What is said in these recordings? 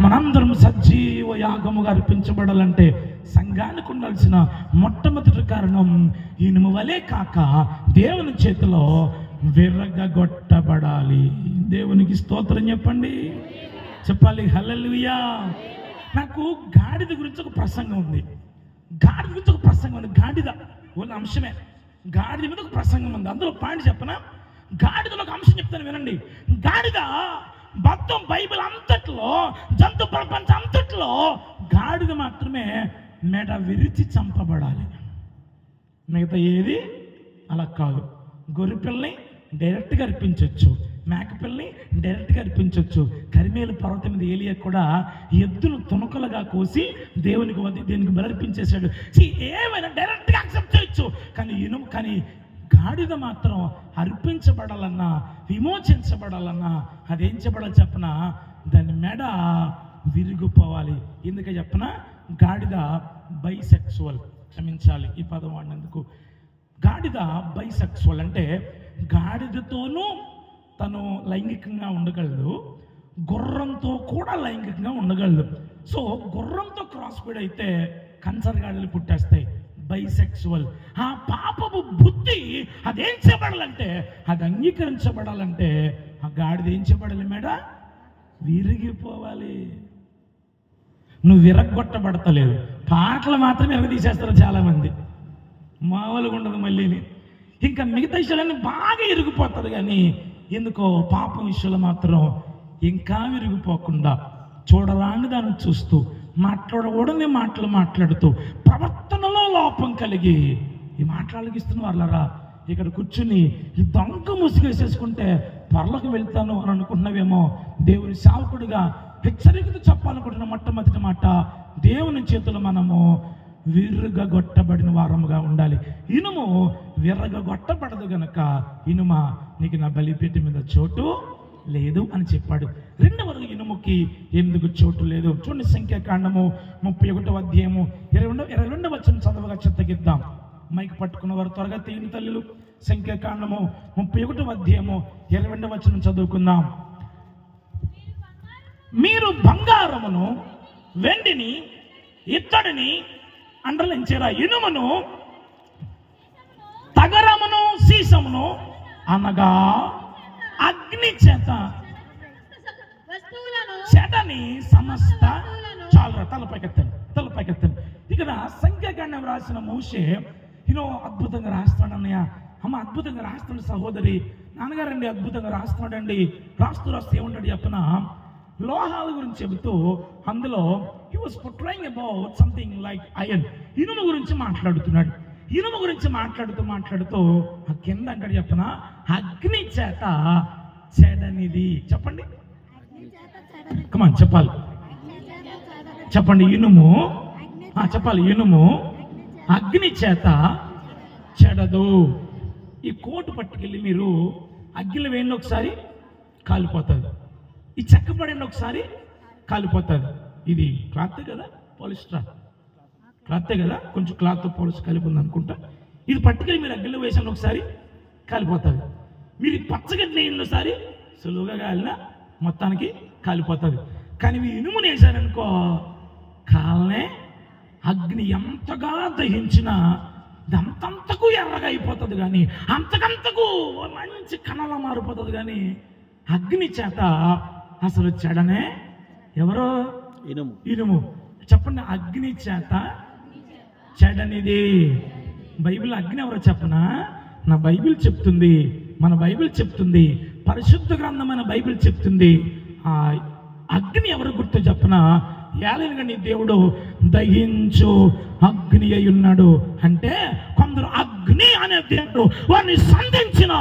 మనందరం సజీవ యాగముగా అర్పించబడాలంటే సంఘానికి ఉండాల్సిన మొట్టమొదటి కారణం ఇనుము వలె కాక దేవుని చేతిలో విరగగొట్టబడాలి. దేవునికి స్తోత్రం చెప్పండి, చెప్పాలి హల్లెలూయా. నాకు గాడిద గురించి ఒక ప్రసంగం ఉంది. గాడిద ఉన్న అంశమే. గాడిద మీద ఒక ప్రసంగం ఉంది. అందులో పాయింట్ చెప్పనా? గాడిదలో ఒక అంశం చెప్తాను వినండి. గాడిద మొత్తం బైబిల్ అంతట్లో, జంతు ప్రపంచం అంతట్లో గాడిద మాత్రమే మెడ విరిచి చంపబడాలి. మిగతా ఏది అలా కాదు. గొర్రె పిల్లని డైరెక్ట్గా అర్పించవచ్చు, మేకపిల్లని డైరెక్ట్గా అర్పించవచ్చు. కరిమేలు పర్వతం మీద ఏలియా కూడా ఎద్దును తునకలుగా కోసి దేనికి బలర్పించేశాడు. ఏమైనా డైరెక్ట్గా యాక్సెప్ట్ చేయొచ్చు. కానీ గాడిద మాత్రం అర్పించబడాలన్నా, విమోచించబడాలన్నా అదేం చెప్పడాలి చెప్పనా? దాని మెడ విరిగిపోవాలి. ఎందుకు చెప్పనా? గాడిద బైసెక్సువల్. క్షమించాలి ఈ పదం వాడినందుకు. గాడిద బైసెక్సువల్ అంటే గాడిదతోనూ తను లైంగికంగా ఉండగలదు, గుర్రంతో కూడా లైంగికంగా ఉండగలదు. సో గుర్రంతో క్రాస్ బీడ్ అయితే కన్సర్ గాడిదలు పుట్టేస్తాయి. బైసెక్సువల్. ఆ పాపపు బుద్ధి అదేం చేయబడాలంటే, అది అంగీకరించబడాలంటే ఆ గాడిద ఏం చేయబడాలి? మేడ విరిగిపోవాలి. నువ్వు విరగొట్టబడతలేదు, పాటలు మాత్రమే విరగదీసేస్తారు చాలామంది. మామూలుగా ఉండదు. మళ్ళీని ఇంకా మిగతా విషయాలన్నీ బాగా ఇరిగిపోతారు. కానీ ఎందుకో పాపం విషయంలో మాత్రం ఇంకా విరిగిపోకుండా చూడరాని దాన్ని చూస్తూ, మాట్లాడకూడని మాటలు మాట్లాడుతూ, ప్రవర్తనలో లోపం కలిగి ఈ మాట్లాడగిస్తున్న వాళ్ళరా ఇక్కడ కూర్చుని ఈ దొంగ ముసుగేసేసుకుంటే పరలోకి వెళ్తాను అని అనుకుంటున్నావేమో. దేవుని సేవకుడిగా హెచ్చరికతో చెప్పాలనుకుంటున్న మొట్టమొదటి మాట, దేవుని చేతులు మనము విరగొట్టబడిన వారముగా ఉండాలి. ఇనుము విరగొట్టబడదు గనక ఇనుమ నీకు నా బలిపీఠం మీద చోటు లేదు అని చెప్పాడు. రెండవది ఇనుముకి ఎందుకు చోటు లేదు? చూడండి, సంఖ్యాకాండము 31వ అధ్యాయము 22వ వచనం చదవగా చిత్తగిద్దాం. మైక్ పట్టుకున్న వారు త్వరగా తీయని తల్లులు. సంఖ్యాకాండము 31వ అధ్యాయము 22వ వచనం చదువుకుందాం. మీరు బంగారమును, వెండిని, ఇత్తడిని అండలించారా, ఇనుమును, తగరమును, సీసమును అనగా అగ్ని చేత చెడని సమస్త. చాలా తలపైకెత్తండి. ఇక్కడ సంఖ్యాకాండం రాసిన మోషే అద్భుతంగా రాస్తాడు. అన్నయ్య, అమ్మ అద్భుతంగా రాస్తాడు. సహోదరి, నాన్నగారండి అద్భుతంగా రాస్తున్నాడండి. రాస్తూ ఏమంటాడు చెప్పనా? లోహాల గురించి చెబుతూ అందులో he was portraying about something like iron. ఇనుము గురించి మాట్లాడుతున్నాడు. ఇనుము గురించి మాట్లాడుతూ ఆ కింద అంటాడు చెప్పనా? అగ్ని చేత చెడనిది. చెప్పండి, కమాన్ చెప్పాలి, చెప్పండి. ఇనుము చెప్పాలి. ఇనుము అగ్ని చేత చెడదు. ఈ కోటు పట్టుకెళ్ళి మీరు అగ్గిలో వేయండి, ఒకసారి కాలిపోతుంది. ఈ చెక్క పడండి, ఒకసారి కాలిపోతుంది. ఇది క్లాత్ కదా, పాలిస్టర్ క్లాతే కదా, కొంచెం క్లాత్ పాలిష్ కలిపి ఉంది అనుకుంటా. ఇది పట్టుకెళ్ళి మీరు అగ్గిలో వేసాను, ఒకసారి కాలిపోతుంది. మీరు పచ్చగడ్డి ఒకసారి సులువుగా కాలినా మొత్తానికి కాలిపోతుంది. కానీ మీ ఇనుముని వేసారనుకో కాలనే అగ్ని ఎంతగా దహించినా అంతంతకు ఎర్రగా అయిపోతుంది. కానీ అంతకంతకు మంచి కణలా మారిపోతుంది. కానీ అగ్ని చేత అసలు చెడనే. ఎవరో ఇనుము. చెప్పండి, అగ్ని చేత చెడనిది. బైబిల్ అగ్ని ఎవరో చెప్పనా? నా బైబిల్ చెప్తుంది, మన బైబిల్ చెప్తుంది, పరిశుద్ధ గ్రంథమైన బైబిల్ చెప్తుంది. ఆ అగ్ని ఎవరు గుర్తు చెప్పనా? ఏలైనగా నీ దేవుడు దహించు అగ్ని అయి ఉన్నాడు అంటే కొందరు అగ్ని అనే దేవుడు వారిని సంధించిన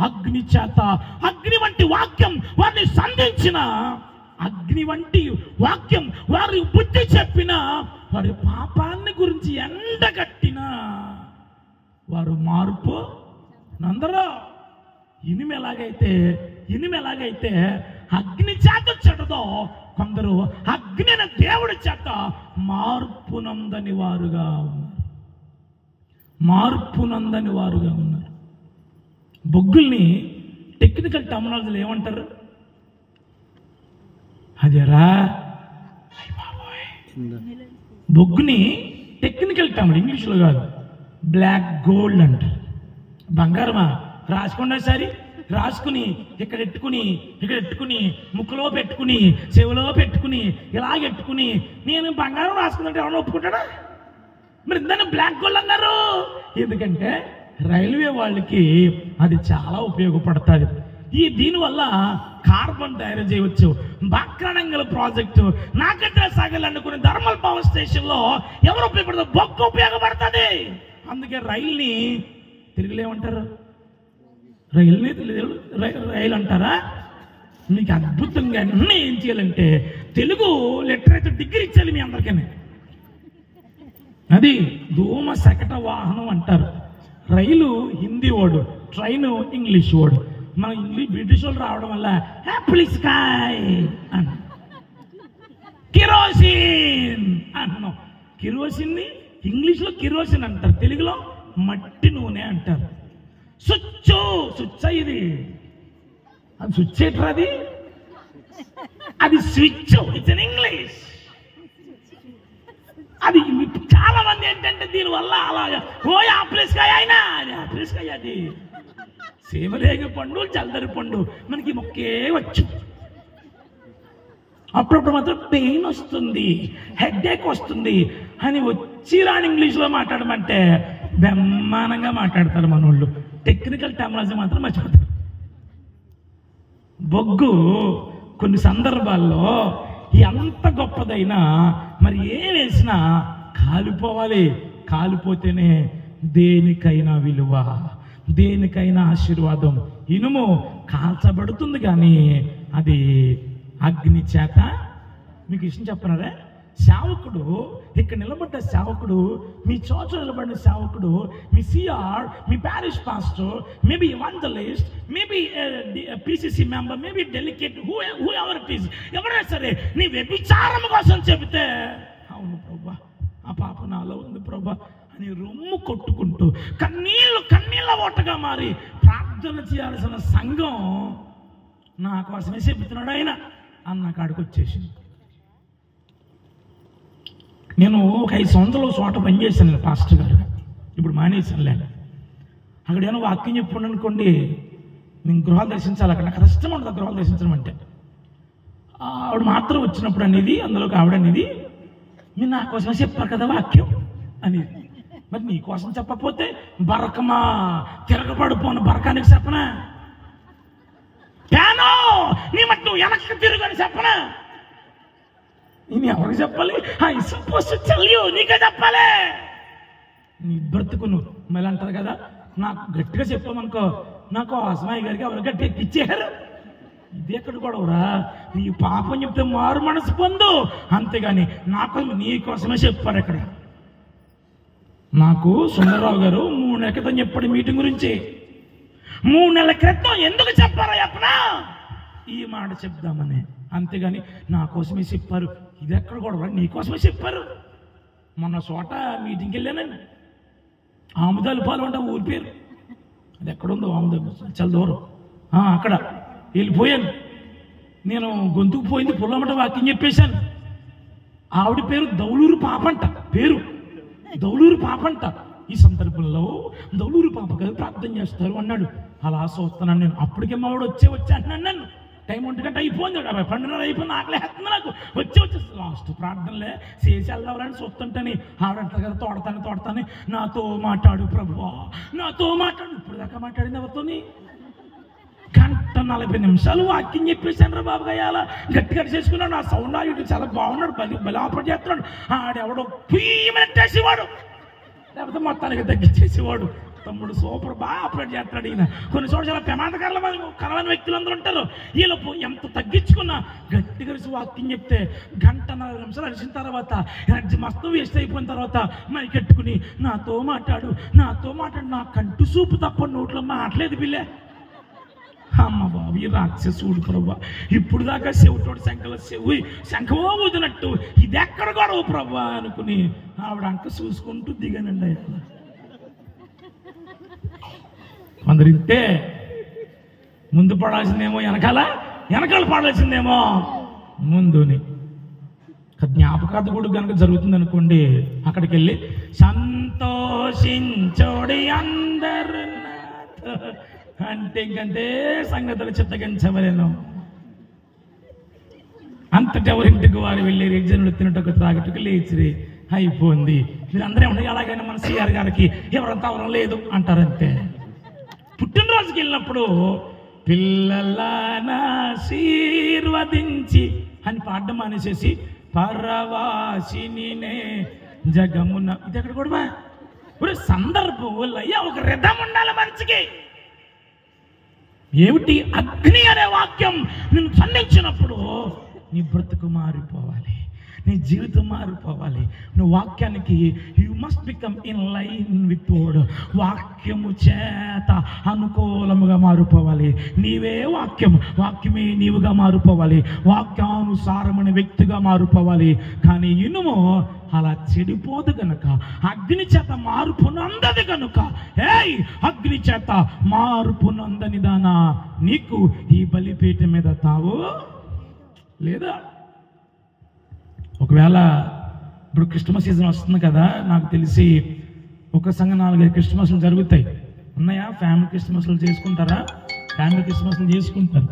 అగ్ని చేత, అగ్ని వంటి వాక్యం వారిని సంధించిన, అగ్ని వంటి వాక్యం వారి బుద్ధి చెప్పిన, వారి పాపాన్ని గురించి ఎండగట్టిన వారు మార్పు నందరూ. ఇనుము ఎలాగైతే అగ్ని చేత చెడదో, కొందరు అగ్ని అనే దేవుడి చేత మార్పు నందని వారుగా ఉన్నారు. బొగ్గుల్ని టెక్నికల్ టర్మినాలజీలో ఏమంటారు? అదేరా బొగ్గుని టెక్నికల్ టర్మ్ ఇంగ్లీష్లో కాదు, బ్లాక్ గోల్డ్ అంటారు. బంగారమా రాసుకోండి సరి, రాసుకుని ఇక్కడ ఎట్టుకుని ముక్కులో పెట్టుకుని చెవిలో పెట్టుకుని ఇలాగెట్టుకుని నేను బంగారం రాసుకుందంటే ఎవరైనా ఒప్పుకుంటాడా? మరి దాన్ని బ్లాక్ గోల్డ్ అన్నారు. ఎందుకంటే రైల్వే వాళ్ళకి అది చాలా ఉపయోగపడుతుంది. దీనివల్ల కార్బన్ తయారు చేయవచ్చు. బాక్రానంగల్ ప్రాజెక్టు నాగేంద్ర సాగర్ అనుకుని థర్మల్ పవర్ స్టేషన్ లో ఎవరు ఉపయోగపడుతుంది? బొగ్గు ఉపయోగపడుతుంది. అందుకే రైల్ని తెలుగులో ఏమంటారు? రైలు అంటారా? మీకు అద్భుతంగా అన్నీ ఏం చేయాలంటే తెలుగు లిటరేచర్ డిగ్రీ ఇచ్చేయాలి మీ అందరికీ. అది ధూమ శకట వాహనం అంటారు. రైలు Hindi word, train English word. మన బ్రిటిష్ వాళ్ళు రావడం వల్ల యాపిల్ స్కై అన్న, కిరోసిన్ అంటున్నాం. కిరోసిన్ని ఇంగ్లీష్లో కిరోసిన్ అంటారు, తెలుగులో మట్టి నూనె అంటారు. స్విచ్ ఇది, అది స్విచ్ ఏంటది? అది స్విచ్, ఇట్స్ ఇన్ ఇంగ్లీష్. అది చాలా మంది ఏంటంటే దీనివల్ల అలాగా ఓ ఆపిల్స్కాయ అయినా అది ఆపిల్స్కాయ, అది సేమరేగ పండు జల్దరి పండు మనకి మొక్కే వచ్చు. అప్పుడప్పుడు మాత్రం పెయిన్ వస్తుంది, హెడ్ఏక్ వస్తుంది అని వచ్చి రాని ఇంగ్లీష్లో మాట్లాడమంటే బ్రహ్మాండంగా మాట్లాడతారు మన వాళ్ళు. టెక్నికల్ టెర్మినాలజీ మాత్రం మర్చిపోతారు. బొగ్గు కొన్ని సందర్భాల్లో ఎంత గొప్పదైనా మరి ఏం వేసినా కాలిపోవాలి. కాలిపోతేనే దేనికైనా విలువ, దేనికైనా ఆశీర్వాదం. ఇనుము కాల్చబడుతుంది కానీ అది అగ్ని చేత. మీకు ఇష్టం చెప్పనారే, సేవకుడు ఇక్కడ నిలబడ్డ సేవకుడు, మీ చోట నిలబడిన సేవకుడు, మీ సిఆర్, మీ parish pastor, maybe evangelist, maybe PCC member, maybe delegate, whoever it is, ఎవరైనా సరే నీ వ్యభిచారం కోసం చెబితే అవును ప్రభా ఆ పాప నాలో ఉంది ప్రభా అని రొమ్ము కొట్టుకుంటూ కన్నీళ్ళ ఓటగా మారి ప్రార్థన చేయాల్సిన సంఘం నా కోసమే చెబుతున్నాడు ఆయన అన్న కాడికి వచ్చేసింది. నేను ఒక 5 సంవత్సరాలు చోట పనిచేశాను పాస్టర్ గారు, ఇప్పుడు మానేశానులే. అక్కడ ఏమైనా వాక్యం చెప్పుకోండి అనుకోండి, నేను గృహాలు దర్శించాలి. అక్కడ నాకు కష్టం ఉంటుంది గృహాలు దర్శించడం అంటే. ఆవిడ మాత్రం వచ్చినప్పుడు అనేది, అందులోకి ఆవిడ అనేది, మీరు నా కోసం చెప్పారు కదా వాక్యం అనేది. మరి నీ కోసం చెప్పకపోతే బరకమా తిరగబడిపోను, బరకానికి చెప్పనా? ప్యానో నీ మట్టి నువ్వు వెనక్కి తిరుగు అని చెప్పనా? నేను ఎవరికి చెప్పాలి? నీకే చెప్పాలి. నీ బ్రతుకును మళ్ళీ అంటారు కదా, నాకు గట్టిగా చెప్పామనుకో, నాకు అస్మాయి గారికి ఎవరు గట్టిగా ఇచ్చేయారు. ఇది ఎక్కడ గొడవరా? నీ పాపం చెప్తే మారు మనసు పొందు, అంతేగాని నాకు నీ కోసమే చెప్పారు. ఇక్కడ నాకు సుందరరావు గారు 3 నెలల క్రితం చెప్పాడు మీటింగ్ గురించి. 3 నెలల క్రితం ఎందుకు చెప్పారా చెప్పనా? ఈ మాట చెప్దామని, అంతేగాని నా కోసమే చెప్పారు. ఇది ఎక్కడ కూడా నీ కోసమే చెప్పారు. మొన్న చోట మీటింగ్కి వెళ్ళానండి, ఆముదాలు పాలు అంట ఊరి పేరు, అది ఎక్కడుందో ఆముదాలు చాలా దూరం, అక్కడ వెళ్ళిపోయాను. నేను గొంతుకు పోయింది పుల్లమట వాక్యం చెప్పేశాను. ఆవిడ పేరు దౌలూరు పాపంట, పేరు దౌలూరు పాపంట. ఈ సందర్భంలో దౌలూరు పాప కదా ప్రార్థన చేస్తారు అన్నాడు. అలా చూస్తున్నాను నేను. అప్పటికే మావాడు వచ్చే అంటున్నాను. నన్ను టైం 1 గంట అయిపోయింది, 12:30 అయిపోయింది, ఆకలేస్తుంది నాకు. వచ్చే లాస్ట్ ప్రార్థనలే చేసి వెళ్దామని చూస్తుంటని ఆవిడంటారు కదా, తోడతాను నాతో మాట్లాడు ప్రభువా, నాతో మాట్లాడు. ఇప్పుడు దాకా మాట్లాడింది ఎవరితోని? 1:40 నిమిషాలు వాక్యం చెప్పేశాను రా బాబు గారు. అలా గట్టిగా చేసుకున్నాడు. నా సౌండ్ ఇటు చాలా బాగున్నాడు, బలి ఆపరేట్ చేస్తున్నాడు. ఆడెవడో పీమనేసేవాడు, లేకపోతే మొత్తానికి తగ్గించేసేవాడు. తమ్ముడు సూపర్ బాగా ఆపరేట్ చేస్తాడు ఈయన. కొన్ని చోట్ల చాలా ప్రమాదకరమైన వ్యక్తులందరూ ఉంటారు. వీళ్ళకు ఎంత తగ్గించుకున్నా గట్టిగా వాక్యం చెప్తే 1:40 నిమిషాలు అరిసిన తర్వాత ఎనర్జీ మస్తు వేస్ట్ అయిపోయిన తర్వాత మైక్ ఎట్టుకుని నాతో మాట్లాడు. నా కంటు సూపు తప్ప నోట్లో మాట్లేదు బిల్లే. అమ్మ బాబు ఈ రాక్షసుడు ప్రభా, ఇప్పుడు దాకా చెవిటోడు శంఖమో ఊదినట్టు ఇది ఎక్కడ గొడవ ప్రభా అనుకుని ఆవిడ అంక చూసుకుంటూ దిగానండి. అయ్యా కొందరు ఇంతే, ముందు పడాల్సిందేమో వెనకాల పడాల్సిందేమో ముందుని. జ్ఞాపకార్థ కూడా కనుక జరుగుతుంది అనుకోండి, అక్కడికి వెళ్ళి సంతోషించోడి అందరు అంటే ఇంకంటే సంగతులు చిత్తగించవలేను. అంతటి ఎవరింటికి వారు వెళ్ళి ఎగ్జామ్లు తినటకు త్రాగటకు లేచిరి, అయిపోయింది. మీరందరూ ఏమన్నా ఎలాగైనా మన సిఆర్ గారికి ఎవరంతా అవరం లేదు అంటారంతే. పుట్టినరోజుకి వెళ్ళినప్పుడు పిల్లలను ఆశీర్వదించి అని పాడడం మానేసేసి పరవాసినినే జగమున, ఇది ఎక్కడ కూడా ఇప్పుడు సందర్భం అయ్యా ఒక రిధం ఉండాలి మనిషికి. ఏమిటి? అగ్ని అనే వాక్యం నిన్ను సంధించినప్పుడు నీ బ్రతుకు మారిపోవాలి, నీ జీవితం మారిపోవాలి. నువ్వు వాక్యానికి you must become in line with word. వాక్యము చేత అనుకూలముగా మారిపోవాలి. నీవే వాక్యం, వాక్యమే నీవుగా మారిపోవాలి. వాక్యానుసారమైన వ్యక్తిగా మారిపోవాలి. కానీ ఇనుము అలా చెడిపోదు కనుక, అగ్ని చేత మార్పు నందది కనుక, ఏయ్ అగ్ని చేత మార్పు నందని దానా నీకు ఈ బలిపీఠ మీద తావు లేదా? ఒకవేళ ఇప్పుడు క్రిస్మస్ సీజన్ వస్తుంది కదా, నాకు తెలిసి ఒక సంఘం 4-5 క్రిస్మస్లు జరుగుతాయి. ఉన్నాయా? ఫ్యామిలీ క్రిస్మస్లు చేసుకుంటారా? ఫ్యామిలీ క్రిస్మస్లు చేసుకుంటారు.